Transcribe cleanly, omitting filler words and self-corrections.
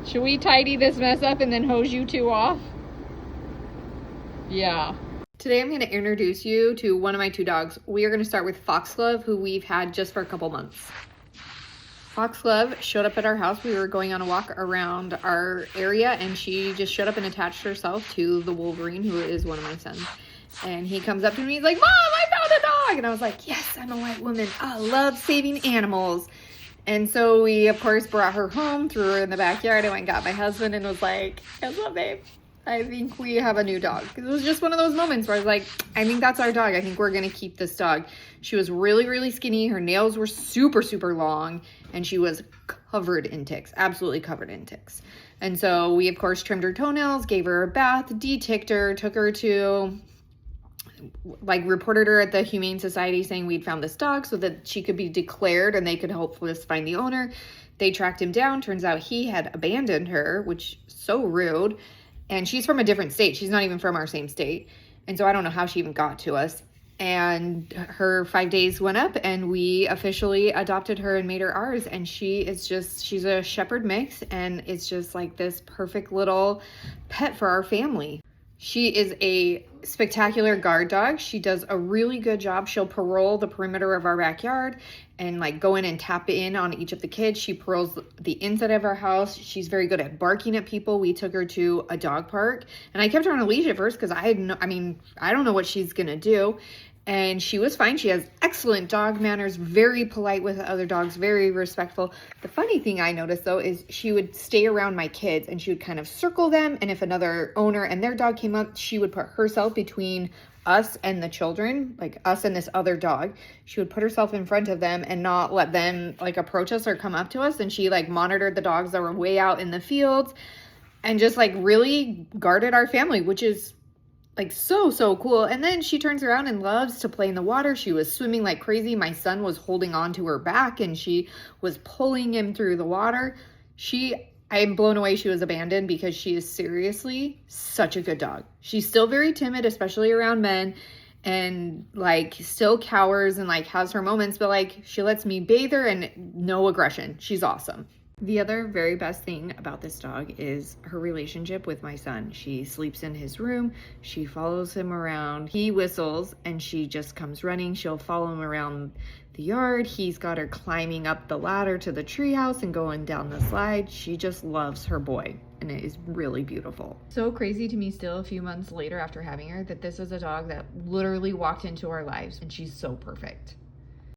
Should we tidy this mess up and then hose you two off? Yeah. Today I'm going to introduce you to one of my two dogs. We are going to start with Foxglove, who we've had just for a couple months. Foxglove showed up at our house. We were going on a walk around our area, and she just showed up and attached herself to the Wolverine, who is one of my sons. And he comes up to me, he's like, "Mom, I found a dog!" And I was like, "Yes, I'm a white woman. I love saving animals." And so we, of course, brought her home, threw her in the backyard. I went and got my husband and was like, "Guess what, babe? I think we have a new dog." It was just one of those moments where I was like, I think that's our dog. I think we're going to keep this dog. She was really, really skinny. Her nails were super, super long. And she was covered in ticks, absolutely covered in ticks. And so we, of course, trimmed her toenails, gave her a bath, de-ticked her, took her to, reported her at the Humane Society saying we'd found this dog so that she could be declared and they could hopefully find the owner. They tracked him down. Turns out he had abandoned her, which is so rude. And she's from a different state. She's not even from our same state. And so I don't know how she even got to us. And her 5 days went up and we officially adopted her and made her ours. And she's a shepherd mix, and it's just like this perfect little pet for our family. She is a spectacular guard dog. She does a really good job. She'll parole the perimeter of our backyard and go in and tap in on each of the kids. She paroles the inside of our house. She's very good at barking at people. We took her to a dog park and I kept her on a leash at first because I don't know what she's gonna do. And she was fine. She has excellent dog manners, very polite with other dogs, very respectful. The funny thing I noticed, though, is she would stay around my kids and she would kind of circle them. And if another owner and their dog came up, she would put herself between us and the children, like us and this other dog. She would put herself in front of them and not let them approach us or come up to us. And she monitored the dogs that were way out in the fields and just really guarded our family, which is so cool. And then she turns around and loves to play in the water. She was swimming like crazy. My son was holding on to her back and she was pulling him through the water. I'm blown away she was abandoned because she is seriously such a good dog. She's still very timid, especially around men, and still cowers and has her moments, but she lets me bathe her and no aggression. She's awesome. The other very best thing about this dog is her relationship with my son. She sleeps in his room. She follows him around. He whistles and she just comes running. She'll follow him around the yard. He's got her climbing up the ladder to the treehouse and going down the slide. She just loves her boy, and it is really beautiful. So crazy to me still a few months later after having her that this is a dog that literally walked into our lives, and she's so perfect.